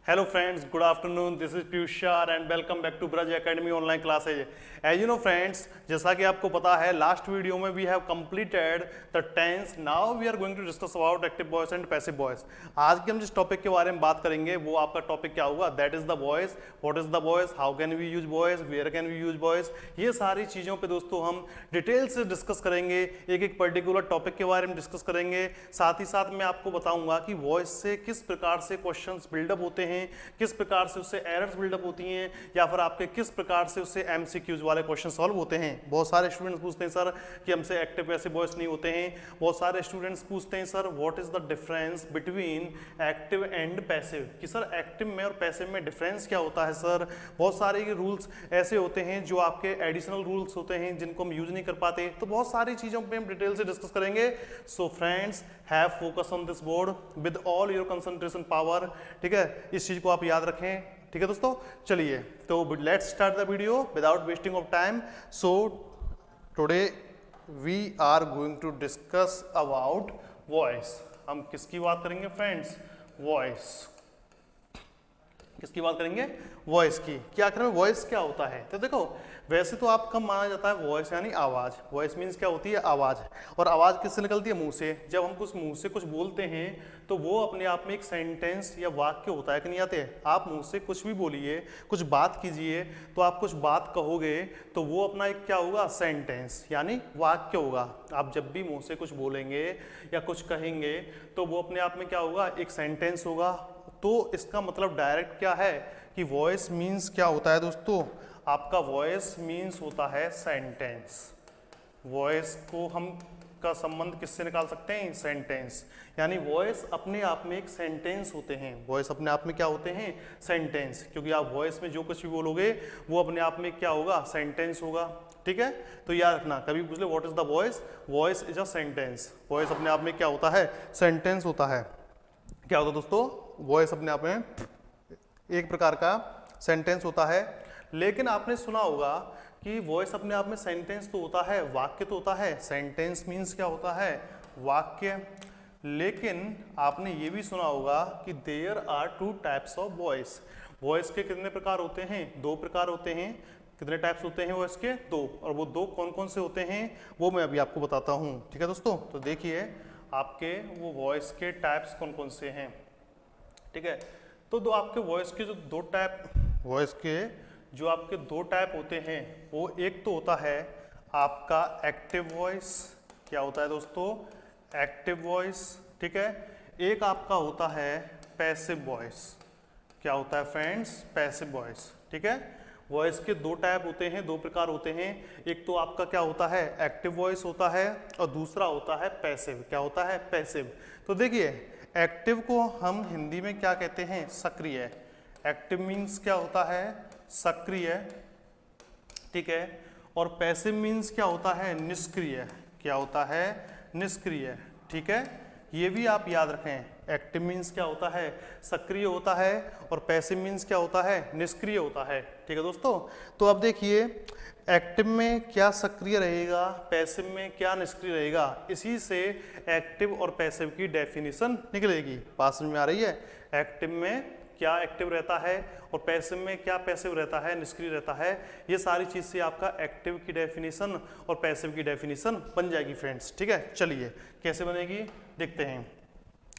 Hello friends, good afternoon. This is Piyush Shah and welcome back to Braj Academy online classes. As you know friends, जैसा कि आपको पता है last video में we have completed the tense. Now we are going to discuss about active voice and passive voice. आज के हम जिस टॉपिक के बारे में बात करेंगे वो आपका टॉपिक क्या होगा? That is the voice. What is the voice? How can we use voice? Where can we use voice? ये सारी चीज़ों पे दोस्तों हम डिटेल से डिस्कस करेंगे, एक एक पर्टिकुलर टॉपिक के बारे में डिस्कस करेंगे. साथ ही साथ मैं आपको बताऊंगा कि वॉइस से किस प्रकार से क्वेश्चंस बिल्डअप होते हैं, किस प्रकार से उससे एरर्स बिल्डअप होती हैं या फिर आपके किस प्रकार से उससे एमसीक्यूज वाले क्वेश्चन सॉल्व होते हैं. बहुत सारे स्टूडेंट्स पूछते हैं सर कि हमसे एक्टिव पैसिव वॉइस नहीं होते हैं. बहुत सारे स्टूडेंट्स पूछते हैं sir what is the difference between active and passive, कि सर एक्टिव में और पैसिव में डिफरेंस क्या होता है सर. बहुत सारे रूल्स ऐसे होते हैं जो आपके एडिशनल रूल्स होते हैं जिनको हम यूज नहीं कर पाते. तो बहुत सारी चीज़ों पे हम डिटेल से डिस्कस करेंगे. So friends have focus on this board with all your concentration power. ठीक है, इस चीज को आप याद रखें. ठीक है दोस्तों, चलिए तो let's start the video without wasting of time. So today we are going to discuss about voice. हम किसकी बात करेंगे फ्रेंड्स? वॉइस. किसकी बात करेंगे? वॉइस की. कि आखिर में वॉइस क्या होता है? तो देखो वैसे तो आपका माना जाता है वॉइस यानी आवाज़. वॉइस मीन्स क्या होती है? आवाज़. और आवाज़ किससे निकलती है? मुंह से. जब हम कुछ मुंह से कुछ बोलते हैं तो वो अपने आप में एक सेंटेंस या वाक्य होता है कि नहीं आते? आप मुंह से कुछ भी बोलिए, कुछ बात कीजिए, तो आप कुछ बात कहोगे तो वो अपना एक क्या होगा? सेंटेंस यानी वाक्य होगा. आप जब भी मुंह से कुछ बोलेंगे या कुछ कहेंगे तो वो अपने आप में क्या होगा? एक सेंटेंस होगा. तो इसका मतलब डायरेक्ट क्या है कि वॉइस मीन्स क्या होता है दोस्तों? आपका वॉइस मीन्स होता है सेंटेंस. वॉइस को हम का संबंध किससे निकाल सकते हैं? सेंटेंस. यानी वॉइस अपने आप में एक सेंटेंस होते हैं. वॉइस अपने आप में क्या होते हैं? सेंटेंस. क्योंकि आप वॉइस में जो कुछ भी बोलोगे वो अपने आप में क्या होगा? सेंटेंस होगा. ठीक है, तो याद रखना, कभी पूछ ले what is the voice? Voice is a sentence. Voice अपने आप में क्या होता है? सेंटेंस होता है. क्या होता है दोस्तों? वॉइस अपने आप में एक प्रकार का सेंटेंस होता है. लेकिन आपने सुना होगा कि वॉइस अपने आप में सेंटेंस तो होता है, वाक्य तो होता है. सेंटेंस मीन्स क्या होता है? वाक्य. लेकिन आपने ये भी सुना होगा कि there are two types of voice. Voice के कितने प्रकार होते हैं? दो प्रकार होते हैं. कितने टाइप्स होते हैं वॉइस के? दो. और वो दो कौन कौन से होते हैं वो मैं अभी आपको बताता हूँ. ठीक है दोस्तों, तो देखिए आपके वो वॉइस के टाइप्स कौन कौन से हैं. ठीक है, तो दो आपके वॉइस के जो दो टाइप, वॉइस के जो आपके दो टाइप होते हैं वो एक तो होता है आपका एक्टिव वॉइस. क्या होता है दोस्तों? Active voice. ठीक है, एक आपका होता है पैसिव वॉइस. क्या होता है फ्रेंड्स? Passive voice. ठीक है, वॉइस के दो टाइप होते हैं, दो प्रकार होते हैं. एक तो आपका क्या होता है? एक्टिव वॉइस होता है और दूसरा होता है पैसिव. क्या होता है? पैसिव. तो देखिए एक्टिव को हम हिंदी में क्या कहते हैं? सक्रिय. एक्टिव मीन्स क्या होता है? सक्रिय. ठीक है, और पैसिव मीन्स क्या होता है? निष्क्रिय. क्या होता है? निष्क्रिय. ठीक है, ये भी आप याद रखें. एक्टिव मीन्स क्या होता है? सक्रिय होता है और पैसिव मीन्स क्या होता है? निष्क्रिय होता है. ठीक है दोस्तों, तो अब देखिए एक्टिव में क्या सक्रिय रहेगा, पैसिव में क्या निष्क्रिय रहेगा, इसी से एक्टिव और पैसिव की डेफिनेशन निकलेगी. बात समझ में आ रही है? एक्टिव में क्या एक्टिव रहता है और पैसिव में क्या पैसिव रहता है, निष्क्रिय रहता है. ये सारी चीज़ से आपका एक्टिव की डेफिनेशन और पैसिव की डेफिनेशन बन जाएगी फ्रेंड्स. ठीक है, चलिए कैसे बनेगी देखते हैं.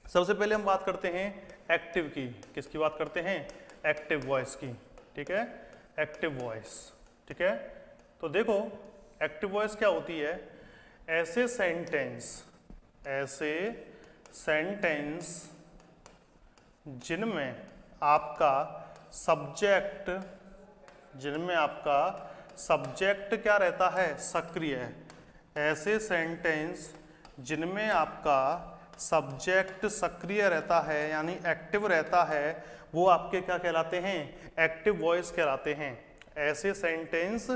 सबसे पहले हम बात करते हैं एक्टिव की. किसकी बात करते हैं? एक्टिव वॉइस की. ठीक है, एक्टिव वॉइस. ठीक है, तो देखो एक्टिव वॉइस क्या होती है? ऐसे सेंटेंस जिनमें आपका सब्जेक्ट क्या रहता है? सक्रिय. ऐसे सेंटेंस जिनमें आपका सब्जेक्ट सक्रिय रहता है यानी एक्टिव रहता है वो आपके क्या कहलाते हैं? एक्टिव वॉइस कहलाते हैं. ऐसे सेंटेंस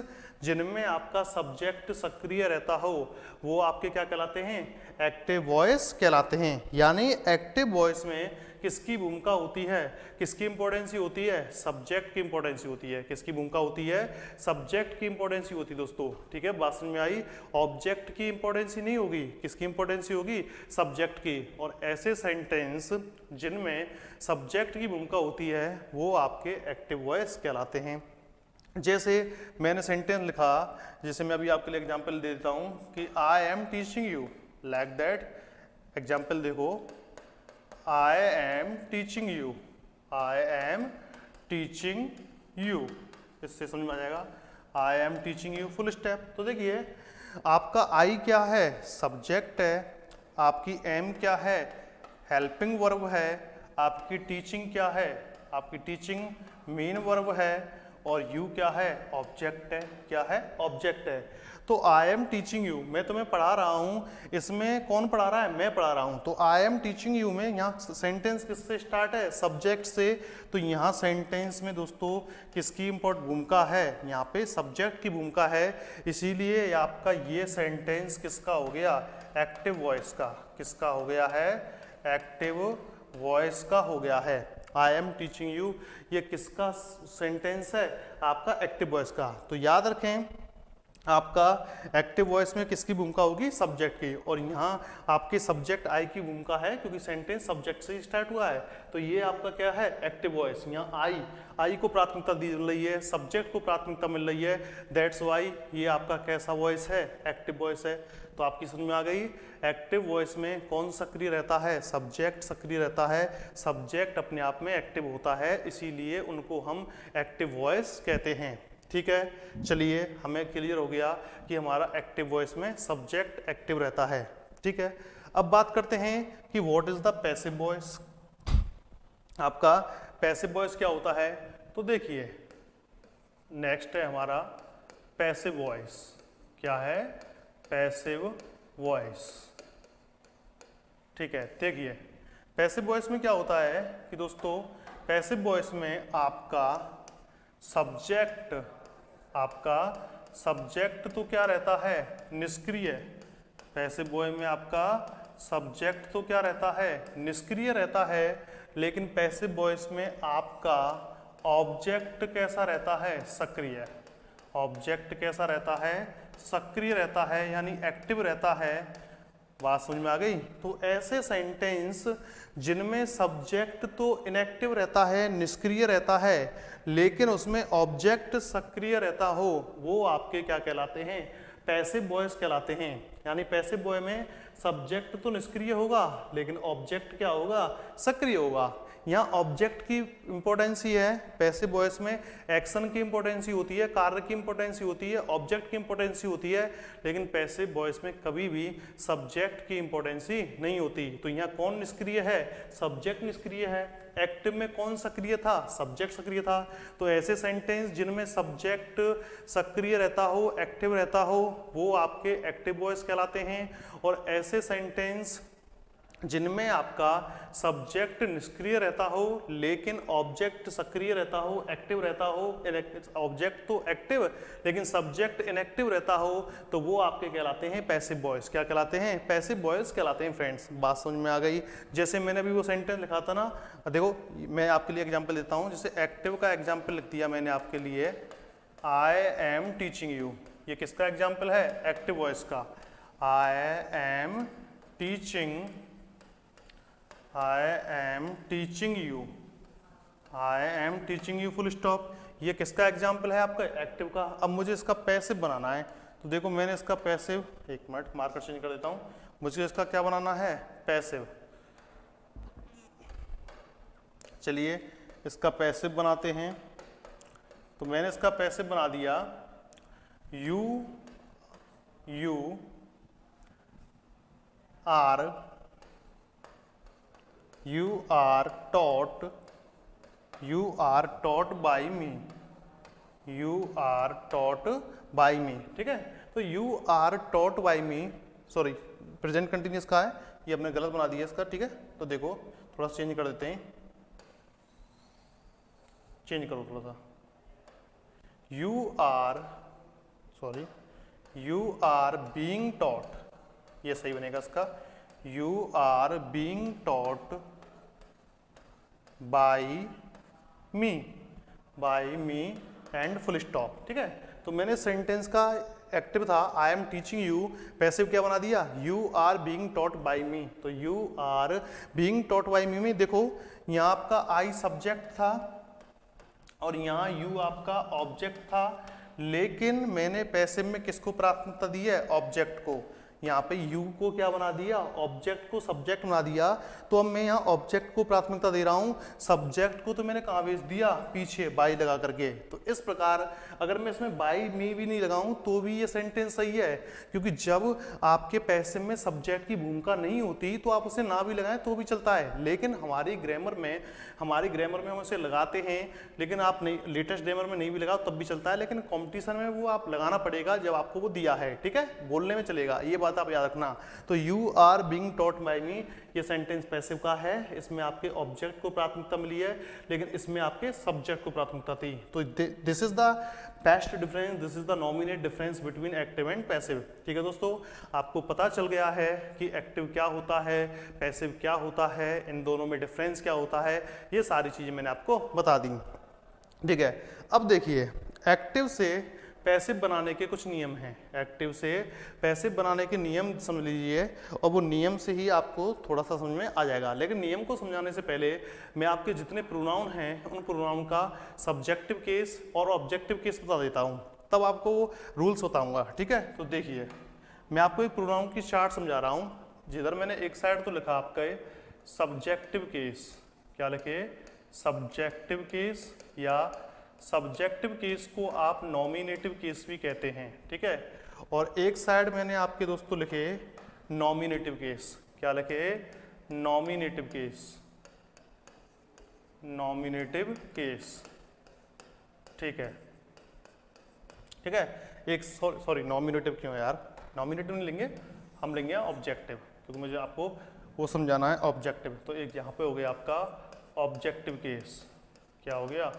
जिनमें आपका सब्जेक्ट सक्रिय रहता हो वो आपके क्या कहलाते हैं, एक्टिव वॉइस कहलाते हैं। यानी एक्टिव वॉइस में किसकी भूमिका होती है, किसकी इंपॉर्टेंसी होती है, सब्जेक्ट की इंपॉर्टेंसी होती है। किसकी भूमिका होती है, सब्जेक्ट की इंपॉर्टेंसी होती है दोस्तों, ठीक है, बात समझ में आई। ऑब्जेक्ट की इंपॉर्टेंसी नहीं होगी, किसकी इंपॉर्टेंसी होगी, सब्जेक्ट की। और ऐसे सेंटेंस जिनमें सब्जेक्ट की भूमिका होती है वो आपके एक्टिव वॉइस कहलाते हैं। जैसे मैंने सेंटेंस लिखा, जैसे मैं अभी आपके लिए एग्जांपल दे देता हूं कि I am teaching you, like that. Example देखो, I am teaching you, I am teaching you, इससे समझ में आ जाएगा, I am teaching you full stop. तो देखिए आपका आई क्या है, सब्जेक्ट है, आपकी एम क्या है, हेल्पिंग वर्ब है, आपकी टीचिंग क्या है, आपकी टीचिंग मेन वर्ब है, और यू क्या है, ऑब्जेक्ट है। क्या है, ऑब्जेक्ट है। तो आई एम टीचिंग यू, मैं तुम्हें पढ़ा रहा हूँ, इसमें कौन पढ़ा रहा है, मैं पढ़ा रहा हूँ। तो आई एम टीचिंग यू में यहाँ सेंटेंस किससे स्टार्ट है, सब्जेक्ट से। तो यहाँ सेंटेंस में दोस्तों किसकी इम्पोर्टेंट भूमिका है, यहाँ पे सब्जेक्ट की भूमिका है। इसीलिए आपका ये सेंटेंस किसका हो गया, एक्टिव वॉइस का। किसका हो गया है, एक्टिव वॉइस का हो गया है। आई एम टीचिंग यू ये किसका सेंटेंस है, आपका एक्टिव वॉइस का। तो याद रखें आपका एक्टिव वॉइस में किसकी भूमिका होगी, सब्जेक्ट की। और यहाँ आपके सब्जेक्ट आई की भूमिका है क्योंकि सेंटेंस सब्जेक्ट से स्टार्ट हुआ है। तो ये आपका क्या है, एक्टिव वॉइस। यहाँ आई को प्राथमिकता दी रही है, सब्जेक्ट को प्राथमिकता मिल रही है, दैट्स वाई ये आपका कैसा वॉइस है, एक्टिव वॉइस है। तो आपकी समझ में आ गई, एक्टिव वॉइस में कौन सक्रिय रहता है, सब्जेक्ट सक्रिय रहता है। सब्जेक्ट अपने आप में एक्टिव होता है, इसीलिए उनको हम एक्टिव वॉइस कहते हैं। ठीक है, चलिए हमें क्लियर हो गया कि हमारा एक्टिव वॉइस में सब्जेक्ट एक्टिव रहता है। ठीक है, अब बात करते हैं कि what is the passive voice. आपका पैसिव वॉइस क्या होता है, तो देखिए नेक्स्ट है हमारा पैसिव वॉइस। क्या है, पैसिव वॉइस। ठीक है, देखिए पैसिव वॉइस में क्या होता है कि दोस्तों पैसिव वॉइस में आपका सब्जेक्ट तो क्या रहता है, निष्क्रिय। पैसिव वॉइस में आपका सब्जेक्ट तो क्या रहता है, निष्क्रिय रहता है। लेकिन पैसिव वॉइस में आपका ऑब्जेक्ट कैसा रहता है, सक्रिय। ऑब्जेक्ट कैसा रहता है, सक्रिय रहता है, यानी एक्टिव रहता है। बात समझ में आ गई। तो ऐसे सेंटेंस जिनमें सब्जेक्ट तो इनएक्टिव रहता है, निष्क्रिय रहता है, लेकिन उसमें ऑब्जेक्ट सक्रिय रहता हो, वो आपके क्या कहलाते हैं, पैसिव वॉइस कहलाते हैं। यानी पैसिव वॉइस में सब्जेक्ट तो निष्क्रिय होगा लेकिन ऑब्जेक्ट क्या होगा, सक्रिय होगा। यहाँ ऑब्जेक्ट की इंपॉर्टेंसी है, पैसिव वॉइस में एक्शन की इंपॉर्टेंसी होती है, कार्य की इंपॉर्टेंसी होती है, ऑब्जेक्ट की इंपॉर्टेंसी होती है। लेकिन पैसिव वॉइस में कभी भी सब्जेक्ट की इंपॉर्टेंसी नहीं होती। तो यहाँ कौन निष्क्रिय है, सब्जेक्ट निष्क्रिय है। एक्टिव में कौन सक्रिय था, सब्जेक्ट सक्रिय था। तो ऐसे सेंटेंस जिनमें सब्जेक्ट सक्रिय रहता हो, एक्टिव रहता हो, वो आपके एक्टिव वॉइस कहलाते हैं। और ऐसे सेंटेंस जिनमें आपका सब्जेक्ट निष्क्रिय रहता हो लेकिन ऑब्जेक्ट सक्रिय रहता हो, एक्टिव रहता हो, ऑब्जेक्ट तो एक्टिव लेकिन सब्जेक्ट इनएक्टिव रहता हो, तो वो आपके कहलाते हैं पैसिव वॉइस। क्या कहलाते हैं, पैसिव वॉइस कहलाते हैं। फ्रेंड्स बात समझ में आ गई। जैसे मैंने अभी वो सेंटेंस लिखा था ना, देखो मैं आपके लिए एग्जाम्पल देता हूँ। जैसे एक्टिव का एग्जाम्पल लिख दिया मैंने आपके लिए, आई एम टीचिंग यू। ये किसका एग्जाम्पल है, एक्टिव वॉइस का। आई am teaching you, I am teaching you full stop. ये किसका एग्जाम्पल है, आपका एक्टिव का। अब मुझे इसका पैसिव बनाना है, तो देखो मैंने इसका पैसिव, एक मिनट मार्कर चेंज कर देता हूँ, मुझे इसका क्या बनाना है, पैसिव। चलिए इसका पैसिव बनाते हैं। तो मैंने इसका पैसिव बना दिया, you are taught by me, you are taught by me। ठीक है, तो you are taught by me, sorry present continuous का है, ये हमने गलत बना दिया इसका। ठीक है, तो देखो थोड़ा सा चेंज कर देते हैं, चेंज करो थोड़ा सा। यू आर बीइंग टॉट, ये सही बनेगा इसका, you are being taught by me and full stop. ठीक है, तो मैंने सेंटेंस का एक्टिव था I am teaching you, passive क्या बना दिया, you are being taught by me. तो you are being taught by me में देखो यहाँ आपका आई सब्जेक्ट था और यहाँ यू आपका ऑब्जेक्ट था, लेकिन मैंने पैसिव में किसको प्राथमिकता दी है, ऑब्जेक्ट को। यहाँ पे यू को क्या बना दिया, ऑब्जेक्ट को सब्जेक्ट बना दिया। तो अब मैं यहाँ ऑब्जेक्ट को प्राथमिकता दे रहा हूँ, सब्जेक्ट को तो मैंने कहाँ भेज दिया, पीछे बाई लगा करके। तो इस प्रकार अगर मैं इसमें बाई मी भी नहीं लगाऊं तो भी ये सेंटेंस सही है, क्योंकि जब आपके पैसिव में सब्जेक्ट की भूमिका नहीं होती तो आप उसे ना भी लगाएं तो भी चलता है। लेकिन हमारी ग्रामर में हम उसे लगाते हैं, लेकिन आप नहीं, लेटेस्ट ग्रामर में नहीं भी लगाओ तब भी चलता है, लेकिन कॉम्पिटिशन में वो आप लगाना पड़ेगा जब आपको वो दिया है। ठीक है, बोलने में चलेगा, ये बात आप याद रखना। तो you are being taught by me, ये सेंटेंस पैसिव का है, इसमें आपके ऑब्जेक्ट को प्राथमिकता मिली है, लेकिन इसमें आपके सब्जेक्ट को प्राथमिकता थी। तो this is the best difference, this is the nominate difference between active and passive. ठीक है दोस्तों, आपको पता चल गया है कि एक्टिव क्या होता है, पैसिव क्या होता है, इन दोनों में डिफरेंस क्या होता है, ये सारी चीजें मैंने आपको बता दी। ठीक है, अब देखिए एक्टिव से पैसिव बनाने के कुछ नियम हैं। एक्टिव से पैसिव बनाने के नियम समझ लीजिए, और वो नियम से ही आपको थोड़ा सा समझ में आ जाएगा। लेकिन नियम को समझाने से पहले मैं आपके जितने प्रोनाउन हैं उन प्रोनाउन का सब्जेक्टिव केस और ऑब्जेक्टिव केस बता देता हूँ, तब आपको वो रूल्स बताऊँगा। ठीक है, तो देखिए मैं आपको एक प्रोनाउन की चार्ट समझा रहा हूँ, जिधर मैंने एक साइड तो लिखा आपका सब्जेक्टिव केस, क्या लिखे, सब्जेक्टिव केस, या सब्जेक्टिव केस को आप नॉमिनेटिव केस भी कहते हैं। ठीक है, और एक साइड मैंने आपके दोस्तों लिखे नॉमिनेटिव केस, क्या लिखे, नॉमिनेटिव केस, नॉमिनेटिव केस। ठीक है, ठीक है, एक सॉरी नॉमिनेटिव क्यों यार, नॉमिनेटिव नहीं लेंगे, हम लेंगे ऑब्जेक्टिव, क्योंकि मुझे आपको वो समझाना है ऑब्जेक्टिव। तो एक यहाँ पे हो गया आपका ऑब्जेक्टिव केस, क्या हो गया,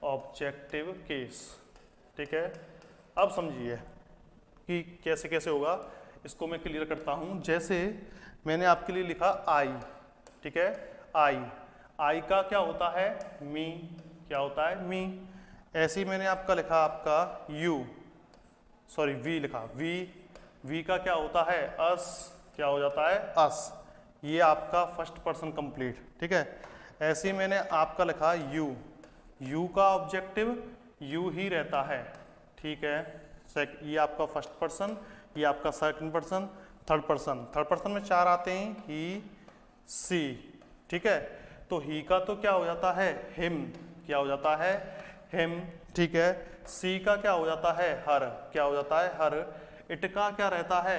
ऑब्जेक्टिव केस। ठीक है, अब समझिए कि कैसे कैसे होगा, इसको मैं क्लियर करता हूं। जैसे मैंने आपके लिए लिखा आई, ठीक है, आई का क्या होता है, मी, क्या होता है, मी। ऐसे ही मैंने आपका लिखा आपका वी लिखा, वी का क्या होता है, अस, क्या हो जाता है, अस। ये आपका फर्स्ट पर्सन कंप्लीट। ठीक है, ऐसे ही मैंने आपका लिखा यू का ऑब्जेक्टिव यू ही रहता है। ठीक है, ये आपका फर्स्ट पर्सन, ये आपका सेकंड पर्सन, थर्ड पर्सन में 4 आते हैं, ही, सी। ठीक है, तो ही का तो क्या हो जाता है, हिम, क्या हो जाता है, हिम। ठीक है, सी का क्या हो जाता है, हर, क्या हो जाता है, हर। इट का क्या रहता है,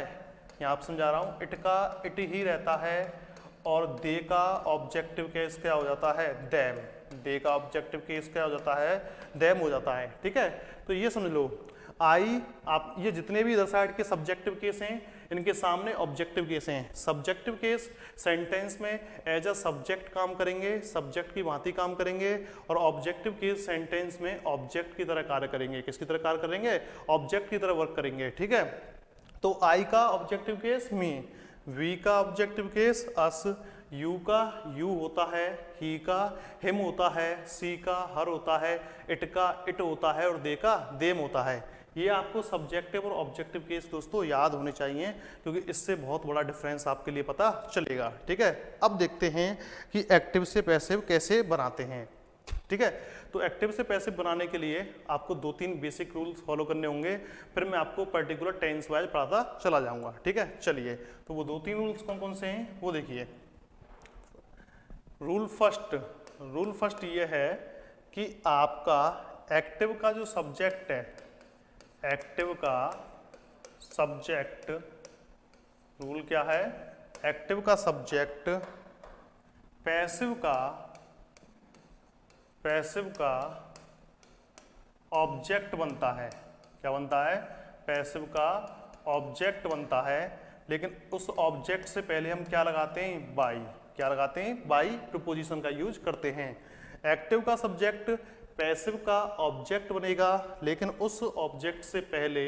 यहाँ आप समझा रहा हूँ, इट का इट ही रहता है। और दे का ऑब्जेक्टिव केस क्या हो जाता है, देम, दे का ऑब्जेक्टिव केस क्या हो जाता है, देम हो जाता है। ठीक है, तो ये समझ लो आई, आप ये जितने भी इधर साइड के सब्जेक्टिव केस हैं इनके सामने ऑब्जेक्टिव केस हैं। सब्जेक्टिव केस सेंटेंस में एज अ सब्जेक्ट काम करेंगे, सब्जेक्ट की भांति काम करेंगे, और ऑब्जेक्टिव केस सेंटेंस में ऑब्जेक्ट की तरह कार्य करेंगे। किसकी तरह कार्य करेंगे, ऑब्जेक्ट की तरह वर्क करेंगे। ठीक है, तो आई का ऑब्जेक्टिव केस मी, वी का ऑब्जेक्टिव केस अस, यू का यू होता है, ही का हिम होता है, सी का हर होता है, इट का इट होता है, और दे का देम होता है। ये आपको सब्जेक्टिव और ऑब्जेक्टिव केस दोस्तों याद होने चाहिए, क्योंकि इससे बहुत बड़ा डिफरेंस आपके लिए पता चलेगा। ठीक है, अब देखते हैं कि एक्टिव से पैसिव कैसे बनाते हैं। ठीक है, तो एक्टिव से पैसिव बनाने के लिए आपको 2-3 बेसिक रूल्स फॉलो करने होंगे, फिर मैं आपको पर्टिकुलर टेंस वाइज पढ़ाता चला जाऊंगा। ठीक है, चलिए, तो वो 2-3 रूल्स कौन कौन से हैं वो देखिए। रूल फर्स्ट ये है कि आपका एक्टिव का जो सब्जेक्ट है, एक्टिव का सब्जेक्ट, रूल क्या है, एक्टिव का सब्जेक्ट पैसिव का ऑब्जेक्ट बनता है। क्या बनता है, पैसिव का ऑब्जेक्ट बनता है, लेकिन उस ऑब्जेक्ट से पहले हम क्या लगाते हैं, बाई, क्या लगाते हैं, बाई प्रीपोजिशन का यूज करते हैं। एक्टिव का सब्जेक्ट पैसिव का ऑब्जेक्ट बनेगा, लेकिन उस ऑब्जेक्ट से पहले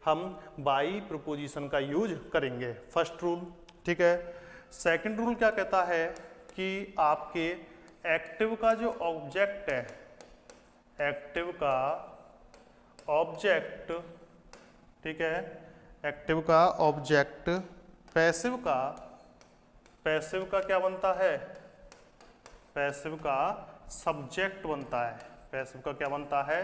हम बाई प्रीपोजिशन का यूज करेंगे, फर्स्ट रूल। ठीक है। सेकंड रूल क्या कहता है कि आपके एक्टिव का जो ऑब्जेक्ट है, एक्टिव का ऑब्जेक्ट, ठीक है, एक्टिव का ऑब्जेक्ट पैसिव का क्या बनता है, पैसिव का सब्जेक्ट बनता है, पैसिव का क्या बनता है,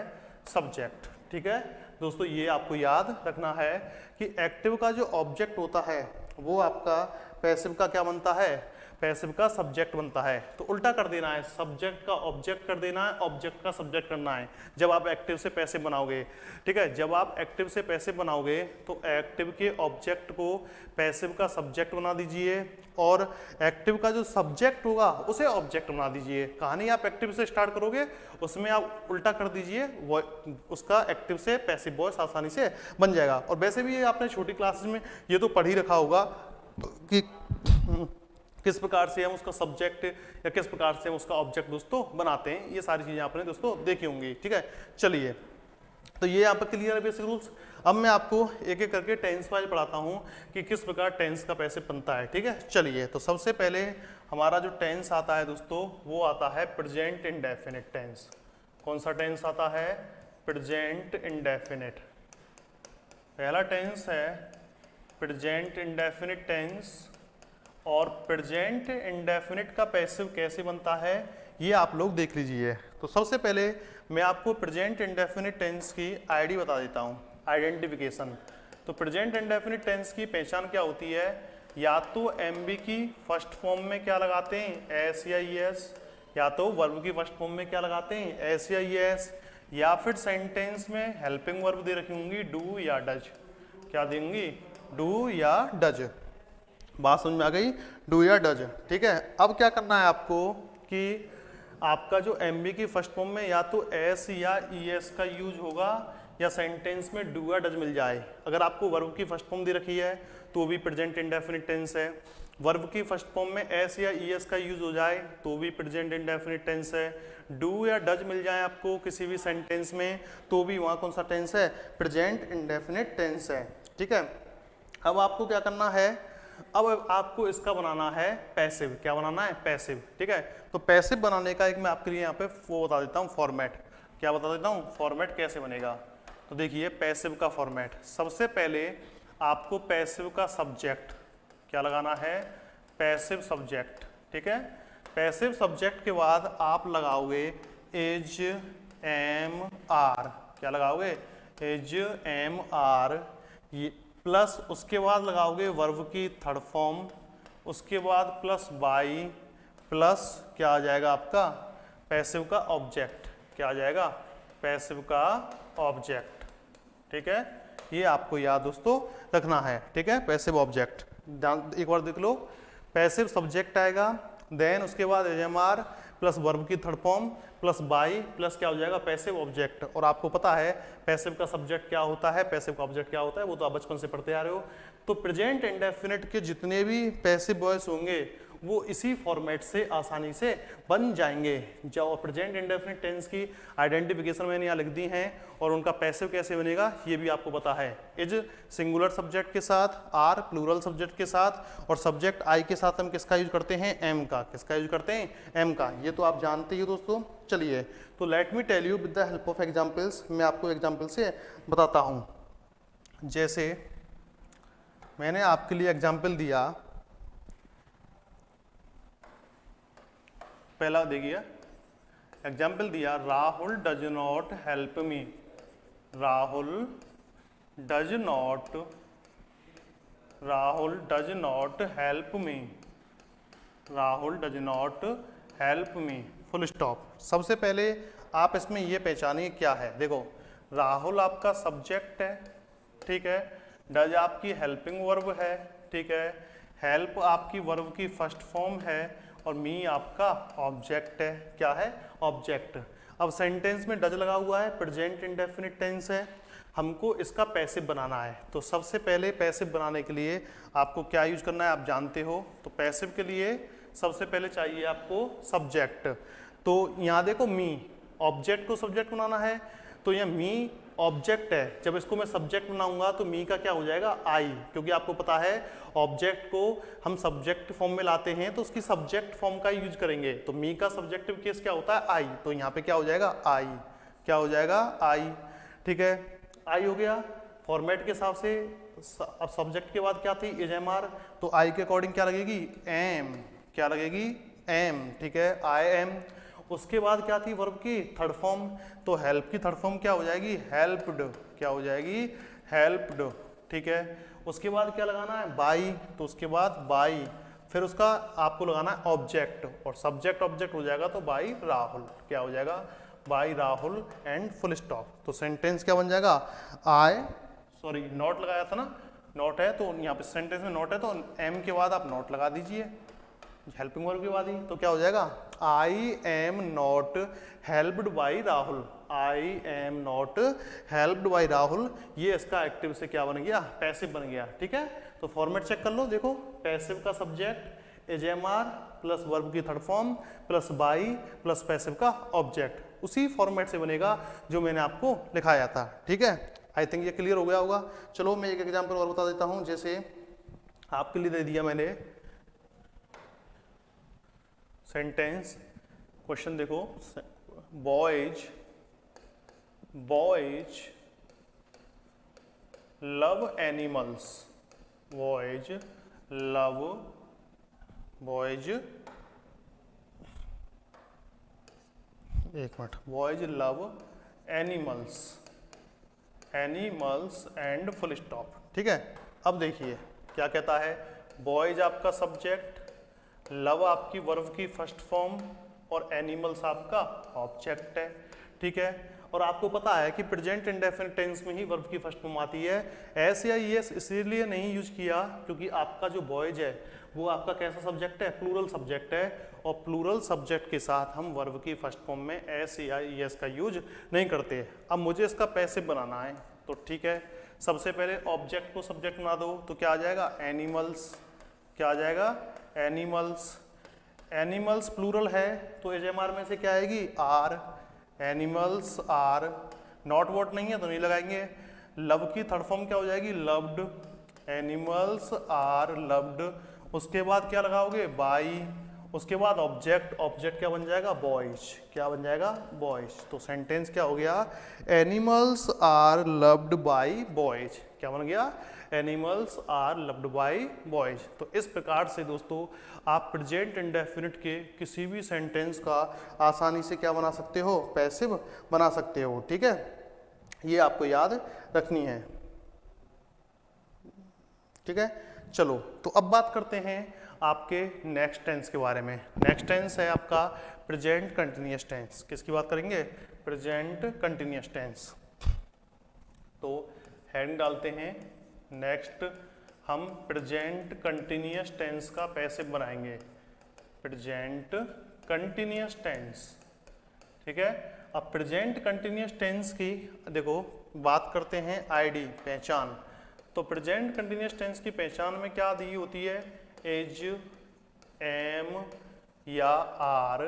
सब्जेक्ट। ठीक है दोस्तों, ये आपको याद रखना है कि एक्टिव का जो ऑब्जेक्ट होता है वो आपका पैसिव का क्या बनता है, पैसिव का सब्जेक्ट बनता है। तो उल्टा कर देना है, सब्जेक्ट का ऑब्जेक्ट कर देना है, ऑब्जेक्ट का सब्जेक्ट करना है जब आप एक्टिव से पैसिव बनाओगे। ठीक है, जब आप एक्टिव से पैसिव बनाओगे तो एक्टिव के ऑब्जेक्ट को पैसिव का सब्जेक्ट बना दीजिए और एक्टिव का जो सब्जेक्ट होगा उसे ऑब्जेक्ट बना दीजिए। कहानी आप एक्टिव से स्टार्ट करोगे, उसमें आप उल्टा कर दीजिए, उसका एक्टिव से पैसिव वॉइस आसानी से बन जाएगा। और वैसे भी ये आपने छोटी क्लासेस में ये तो पढ़ ही रखा होगा कि किस प्रकार से हम उसका सब्जेक्ट या किस प्रकार से हम उसका ऑब्जेक्ट दोस्तों बनाते हैं, ये सारी चीजें आपने दोस्तों देखी होंगी। ठीक है, चलिए, तो ये यहाँ पर क्लियर है बेसिक रूल्स। अब मैं आपको एक एक करके टेंस वाइज पढ़ाता हूँ कि किस प्रकार टेंस का पैसिव बनता है। ठीक है, चलिए, तो सबसे पहले हमारा जो टेंस आता है दोस्तों वो आता है प्रेजेंट इंडेफिनिट टेंस। कौन सा टेंस आता है, प्रेजेंट इंडेफिनिट। पहला टेंस है प्रेजेंट इंडेफिनिट टेंस। और प्रेजेंट इंडेफिनिट का पैसिव कैसे बनता है ये आप लोग देख लीजिए। तो सबसे पहले मैं आपको प्रेजेंट इंडेफिनिट टेंस की आईडी बता देता हूँ, आइडेंटिफिकेशन। तो प्रेजेंट इंडेफिनिट टेंस की पहचान क्या होती है, या तो एमबी की फर्स्ट फॉर्म में क्या लगाते हैं, एस या ईएस, या तो वर्ब की फर्स्ट फॉर्म में क्या लगाते हैं, एस या ईएस, या फिर सेंटेंस में हेल्पिंग वर्ब दे रखी होंगी, डू या डज। क्या देंगी, डू या डज। बात समझ में आ गई, डू या डज। ठीक है, अब क्या करना है आपको कि आपका जो एमबी की फर्स्ट फॉर्म में या तो एस या ईएस का यूज होगा या सेंटेंस में डू या डज मिल जाए। अगर आपको वर्ब की फर्स्ट फॉर्म दे रखी है तो भी प्रेजेंट इंडेफिनिट टेंस है, वर्ब की फर्स्ट फॉर्म में एस या ईएस का यूज हो जाए तो भी प्रेजेंट इंडेफिनिट टेंस है, डू या डज मिल जाए आपको किसी भी सेंटेंस में तो भी वहाँ कौन सा टेंस है, प्रेजेंट इंडेफिनिट टेंस है। ठीक है, अब आपको क्या करना है, अब आपको इसका बनाना है पैसिव। क्या बनाना है, पैसिव। ठीक है, तो पैसिव बनाने का एक मैं आपके लिए यहाँ पे वो बता देता हूँ फॉर्मेट। क्या बता देता हूँ, फॉर्मेट कैसे बनेगा। तो देखिए पैसिव का फॉर्मेट, सबसे पहले आपको पैसिव का सब्जेक्ट क्या लगाना है, पैसिव सब्जेक्ट। ठीक है, पैसिव सब्जेक्ट के बाद आप लगाओगे इज एम आर। क्या लगाओगे, इज एम आर, प्लस उसके बाद लगाओगे वर्ब की थर्ड फॉर्म, उसके बाद प्लस बाई, प्लस क्या आ जाएगा आपका, पैसिव का ऑब्जेक्ट। क्या आ जाएगा, पैसिव का ऑब्जेक्ट। ठीक है, ये आपको याद दोस्तों रखना है। ठीक है, पैसिव ऑब्जेक्ट एक बार देख लो, पैसिव सब्जेक्ट आएगा, देन उसके बाद एजएमआर प्लस वर्ब की third form plus by plus क्या हो जाएगा, पैसिव ऑब्जेक्ट। और आपको पता है पैसिव का सब्जेक्ट क्या होता है, पैसिव का ऑब्जेक्ट क्या होता है, वो तो आप बचपन से पढ़ते आ रहे हो। तो प्रेजेंट इंडेफिनिट के जितने भी पैसिव वॉइस होंगे वो इसी फॉर्मेट से आसानी से बन जाएंगे। जो प्रेजेंट इंडेफिनिट टेंस की आइडेंटिफिकेशन मैंने यहाँ लिख दी हैं और उनका पैसिव कैसे बनेगा ये भी आपको पता है। इज सिंगुलर सब्जेक्ट के साथ, आर प्लूरल सब्जेक्ट के साथ, और सब्जेक्ट आई के साथ हम किसका यूज करते हैं, एम का। किसका यूज करते हैं, एम का। ये तो आप जानते ही हो दोस्तों। चलिए, तो let me tell you with the help of examples, मैं आपको एग्जाम्पल से बताता हूँ। जैसे मैंने आपके लिए एग्जाम्पल दिया, पहला देखिए एग्जाम्पल दिया, Rahul does not help me. Rahul does not help me. Rahul does not help me, full stop. सबसे पहले आप इसमें ये पहचानिए क्या है। देखो, राहुल आपका सब्जेक्ट है, ठीक है, डज आपकी हेल्पिंग वर्ब है, ठीक है, हेल्प आपकी वर्ब की फर्स्ट फॉर्म है, और मी आपका ऑब्जेक्ट है। क्या है, ऑब्जेक्ट। अब सेंटेंस में डज लगा हुआ है, प्रेजेंट इंडेफिनिट टेंस है, हमको इसका पैसिव बनाना है। तो सबसे पहले पैसिव बनाने के लिए आपको क्या यूज करना है, आप जानते हो। तो पैसिव के लिए सबसे पहले चाहिए आपको सब्जेक्ट। तो यहाँ देखो मी, ऑब्जेक्ट को सब्जेक्ट बनाना है, तो ये मी ऑब्जेक्ट है, जब इसको मैं सब्जेक्ट बनाऊंगा तो मी का क्या हो जाएगा आई, क्योंकि आपको पता है ऑब्जेक्ट को हम सब्जेक्ट फॉर्म में लाते हैं तो उसकी सब्जेक्ट फॉर्म का यूज करेंगे, तो मी का सब्जेक्टिव केस क्या होता है आई, तो यहाँ पे क्या हो जाएगा आई, क्या हो जाएगा आई, ठीक है आई हो गया। फॉर्मेट के हिसाब से अब सब्जेक्ट के बाद क्या थी इज एम आर, तो आई के अकॉर्डिंग क्या लगेगी एम, क्या लगेगी एम, ठीक है आई एम। उसके बाद क्या थी वर्ब की थर्ड फॉर्म, तो हेल्प की थर्ड फॉर्म क्या हो जाएगी हेल्प्ड, क्या हो जाएगी हेल्प्ड, ठीक है। उसके बाद क्या लगाना है बाई, तो उसके बाद बाई, फिर उसका आपको लगाना है ऑब्जेक्ट, और सब्जेक्ट ऑब्जेक्ट हो जाएगा तो बाई राहुल, क्या हो जाएगा by Rahul and full stop. तो सेंटेंस क्या बन जाएगा आई, सॉरी नॉट लगाया था ना, नॉट है तो यहाँ पे सेंटेंस में नॉट है तो एम के बाद आप नॉट लगा दीजिए, हेल्पिंग वर्ब के बाद ही, तो क्या हो जाएगा I am not helped by Rahul, I am not helped by Rahul, ये इसका एक्टिव से क्या बन गया पैसिव बन गया, ठीक है। तो फॉर्मेट चेक कर लो, देखो पैसिव का subject is am are plus verb की third form plus by plus passive का ऑब्जेक्ट, उसी फॉर्मेट से बनेगा जो मैंने आपको लिखाया था, ठीक है। आई थिंक ये क्लियर हो गया होगा। चलो मैं एक एग्जाम्पल और बता देता हूं, जैसे आपके लिए दे दिया मैंने सेंटेंस, क्वेश्चन देखो, boys boys love animals, boys love, boys एक minute, boys love animals, animals and full stop, ठीक है। अब देखिए क्या कहता है, बॉयज आपका सब्जेक्ट, लव आपकी वर्ब की फर्स्ट फॉर्म और एनिमल्स आपका ऑब्जेक्ट है, ठीक है। और आपको पता है कि प्रेजेंट इंडेफिनिट टेंस में ही वर्ब की फर्स्ट फॉर्म आती है, एस या ईएस इसलिए नहीं यूज किया क्योंकि आपका जो बॉयज है वो आपका कैसा सब्जेक्ट है प्लूरल सब्जेक्ट है, और प्लूरल सब्जेक्ट के साथ हम वर्ब की फर्स्ट फॉर्म में एस या ईएस का यूज नहीं करते। अब मुझे इसका पैसिव बनाना है, तो ठीक है सबसे पहले ऑब्जेक्ट को सब्जेक्ट बना दो, तो क्या आ जाएगा एनिमल्स, क्या आ जाएगा एनिमल्स, एनिमल्स प्लूरल है तो एजएमआर में से क्या आएगी are, animals are, not what नहीं है तो नहीं लगाएंगे। लव की थर्ड फॉर्म क्या हो जाएगी लव्ड, एनिमल्स आर लव्ड, उसके बाद क्या लगाओगे बाई, उसके बाद ऑब्जेक्ट, ऑब्जेक्ट क्या बन जाएगा बॉयज, क्या बन जाएगा बॉयज। तो सेंटेंस क्या हो गया animals are loved by boys, क्या बन गया animals are loved by boys. तो इस प्रकार से दोस्तों आप प्रेजेंट इंडेफिनिट के किसी भी सेंटेंस का आसानी से क्या बना सकते हो पैसिव बना सकते हो, ठीक है। ये आपको याद रखनी है, ठीक है। चलो तो अब बात करते हैं आपके नेक्स्ट टेंस के बारे में। नेक्स्ट टेंस है आपका प्रेजेंट कंटिन्यूअस टेंस। किसकी बात करेंगे प्रेजेंट कंटिन्यूअस टेंस। तो हेडिंग डालते हैं नेक्स्ट, हम प्रेजेंट कंटिन्यूअस टेंस का पैसिव बनाएंगे, प्रेजेंट कंटिन्यूअस टेंस, ठीक है। अब प्रेजेंट कंटिन्यूअस टेंस की देखो बात करते हैं आईडी पहचान। तो प्रेजेंट कंटिन्यूअस टेंस की पहचान में क्या दी होती है एज एम या आर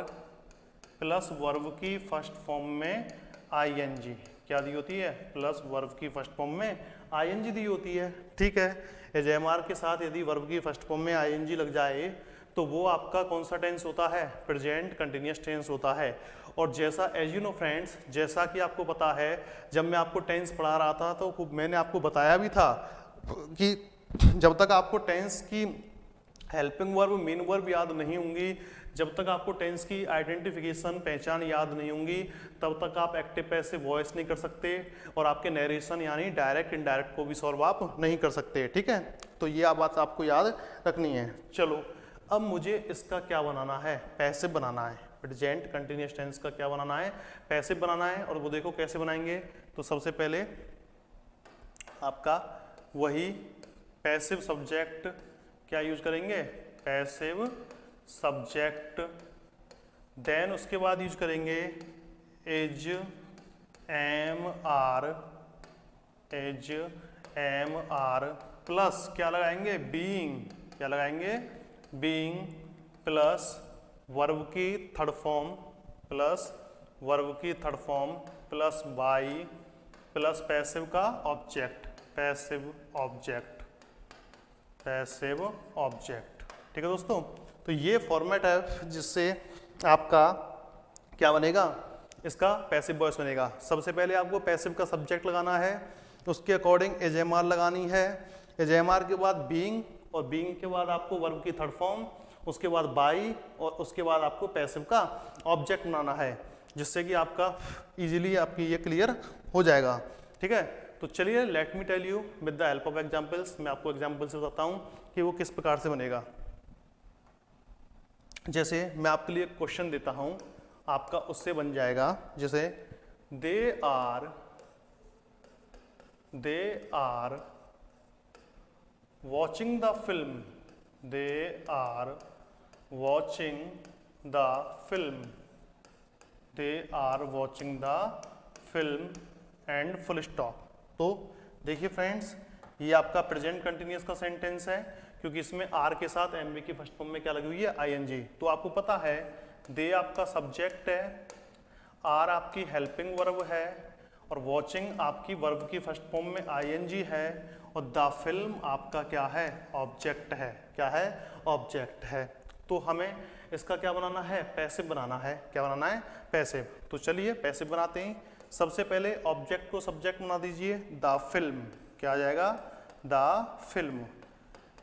प्लस वर्ब की फर्स्ट फॉर्म में आईएनजी, क्या दी होती है प्लस वर्ब की फर्स्ट फॉर्म में आईएनजी दी होती है, ठीक है। एज एम आर के साथ यदि वर्ब की फर्स्ट फॉर्म में आईएनजी लग जाए तो वो आपका कौन सा टेंस होता है प्रेजेंट कंटिन्यूअस टेंस होता है। और जैसा एज यू नो फ्रेंड्स, जैसा कि आपको पता है जब मैं आपको टेंस पढ़ा रहा था तो मैंने आपको बताया भी था कि जब तक आपको टेंस की हेल्पिंग वर्ब मेन वर्ब याद नहीं होंगी, जब तक आपको टेंस की आइडेंटिफिकेशन पहचान याद नहीं होंगी, तब तक आप एक्टिव पैसिव वॉइस नहीं कर सकते और आपके नरेशन यानी डायरेक्ट इनडायरेक्ट को भी सॉल्व आप नहीं कर सकते, ठीक है। तो ये बात आपको याद रखनी है। चलो अब मुझे इसका क्या बनाना है पैसिव बनाना है, प्रेजेंट कंटिन्यूअस टेंस का क्या बनाना है पैसिव बनाना है। और वो देखो कैसे बनाएंगे। तो सबसे पहले आपका वही पैसिव सब्जेक्ट क्या यूज करेंगे पैसिव सब्जेक्ट, देन उसके बाद यूज करेंगे is am are, is am are plus क्या लगाएंगे बीइंग, क्या लगाएंगे बीइंग प्लस वर्ब की थर्ड फॉर्म, प्लस वर्ब की third form plus by plus passive का object, passive object, passive object. ठीक है दोस्तों, तो ये फॉर्मेट है जिससे आपका क्या बनेगा, इसका पैसिव वॉइस बनेगा। सबसे पहले आपको पैसिव का सब्जेक्ट लगाना है, उसके अकॉर्डिंग एजेएमआर लगानी है, एजेएमआर के बाद बीइंग, और बीइंग के बाद आपको वर्ब की थर्ड फॉर्म, उसके बाद बाई, और उसके बाद आपको पैसिव का ऑब्जेक्ट बनाना है, जिससे कि आपका इजीली आपकी ये क्लियर हो जाएगा। ठीक है, तो चलिए let me tell you with the help of examples, मैं आपको एग्जांपल से बताता हूँ कि वो किस प्रकार से बनेगा। जैसे मैं आपके लिए क्वेश्चन देता हूँ, आपका उससे बन जाएगा, जैसे they are watching the film, they are watching the film, they are watching the film and full stop. तो देखिए फ्रेंड्स, ये आपका प्रेजेंट कंटिन्यूअस का सेंटेंस है, क्योंकि इसमें आर के साथ एमवी की फर्स्ट फॉर्म में क्या लगी हुई है, आईएनजी। तो आपको पता है दे आपका सब्जेक्ट है, आर आपकी हेल्पिंग वर्ब है, और वॉचिंग आपकी वर्ब की फर्स्ट फॉर्म में आईएनजी है, और द फिल्म आपका क्या है, ऑब्जेक्ट है। क्या है, ऑब्जेक्ट है। तो हमें इसका क्या बनाना है, पैसिव बनाना है। क्या बनाना है, पैसिव। तो चलिए पैसिव बनाते हैं। सबसे पहले ऑब्जेक्ट को सब्जेक्ट बना दीजिए, द फिल्म। क्या आ जाएगा, द फिल्म।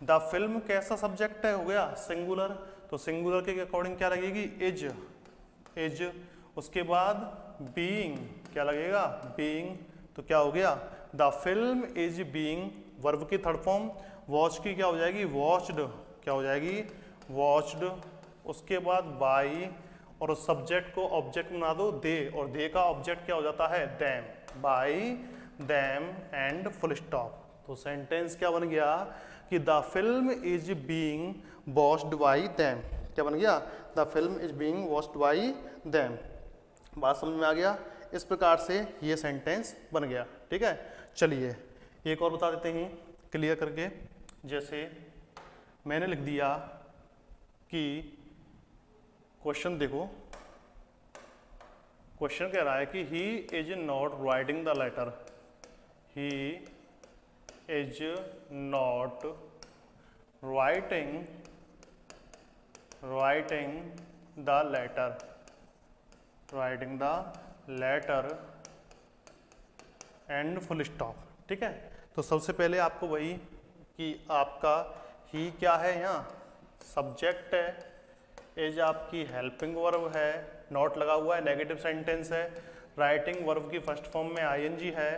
द फिल्म कैसा सब्जेक्ट है, हो गया सिंगुलर, तो सिंगुलर के अकॉर्डिंग क्या लगेगी, इज। उसके बाद बीइंग, क्या लगेगा, बीइंग। तो क्या हो गया, the film is being, verb की थर्ड फॉर्म, वॉच की क्या हो जाएगी, वॉच्ड। क्या हो जाएगी, वॉच्ड। उसके बाद बाई, और उस सब्जेक्ट को ऑब्जेक्ट बना दो दे, और दे का ऑब्जेक्ट क्या हो जाता है, them, by them and full stop. तो सेंटेंस क्या बन गया कि the film is being watched by them. क्या बन गया, the film is being watched by them. बात समझ में आ गया। इस प्रकार से ये सेंटेंस बन गया। ठीक है, चलिए एक और बता देते हैं क्लियर करके। जैसे मैंने लिख दिया कि क्वेश्चन देखो, क्वेश्चन कह रहा है कि he is not writing the letter, he is not writing the letter, writing the letter and full stop. ठीक है, तो सबसे पहले आपको वही कि आपका ही क्या है, यहाँ सब्जेक्ट है, एज आपकी हेल्पिंग वर्ब है, नॉट लगा हुआ है, नेगेटिव सेंटेंस है, राइटिंग वर्ब की फर्स्ट फॉर्म में आईएनजी है,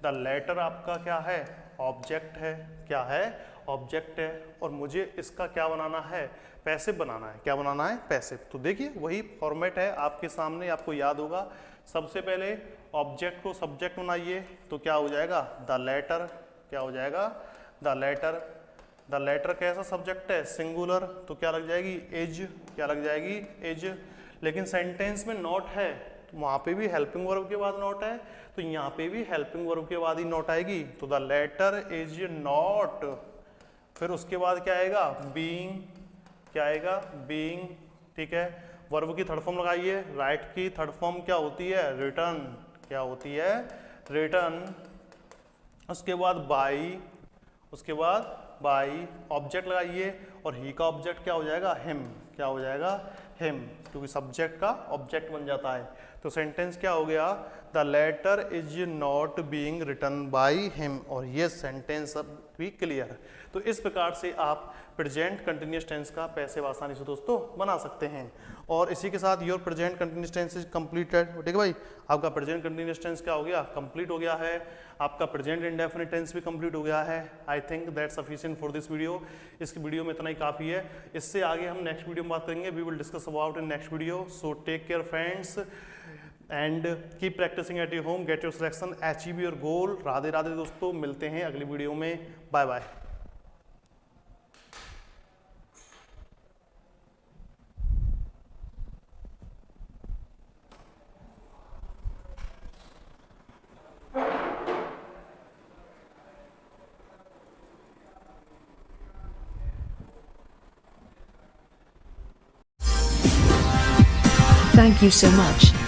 द लेटर आपका क्या है, ऑब्जेक्ट है। क्या है, ऑब्जेक्ट है, और मुझे इसका क्या बनाना है, पैसिव बनाना है। क्या बनाना है, पैसिव। तो देखिए वही फॉर्मेट है आपके सामने, आपको याद होगा। सबसे पहले ऑब्जेक्ट को सब्जेक्ट बनाइए, तो क्या हो जाएगा, द लेटर। क्या हो जाएगा, द लेटर। द लेटर कैसा सब्जेक्ट है, सिंगुलर, तो क्या लग जाएगी, एज। क्या लग जाएगी, एज। लेकिन सेंटेंस में नॉट है, तो वहाँ पे भी हेल्पिंग वर्ब के बाद नॉट है, तो यहाँ पे भी हेल्पिंग वर्ब के बाद ही नॉट आएगी। तो द लेटर इज नॉट, फिर उसके बाद क्या आएगा, बीइंग। क्या आएगा, बीइंग। ठीक है, वर्ब की थर्ड फॉर्म लगाइए, राइट की थर्ड फॉर्म क्या होती है, रिटर्न। क्या होती है, रिटर्न। उसके बाद बाई, उसके बाद बाई, ऑब्जेक्ट लगाइए, और ही का ऑब्जेक्ट क्या हो जाएगा, हिम। क्या हो जाएगा, हिम, क्योंकि सब्जेक्ट का ऑब्जेक्ट बन जाता है। तो सेंटेंस क्या हो गया, the letter is not being written by him, और ये सेंटेंस अब भी क्लियर। तो इस प्रकार से आप प्रेजेंट कंटिन्यूअस टेंस का पैसिव आसानी से दोस्तों बना सकते हैं। और इसी के साथ your present continuous tense is completed. ठीक है भाई, आपका प्रेजेंट कंटिन्यूअस टेंस क्या हो गया, कंप्लीट हो गया है। आपका प्रेजेंट इंडेफिनिट टेंस भी कंप्लीट हो गया है। I think that sufficient for this video. इस वीडियो में इतना ही काफ़ी है। इससे आगे हम नेक्स्ट वीडियो में बात करेंगे। We will discuss about in next video. So take care friends and keep practicing at your home, get your selection, achieve your goal. Radhe Radhe दोस्तों, मिलते हैं अगली वीडियो में। Bye bye. Thank you so much.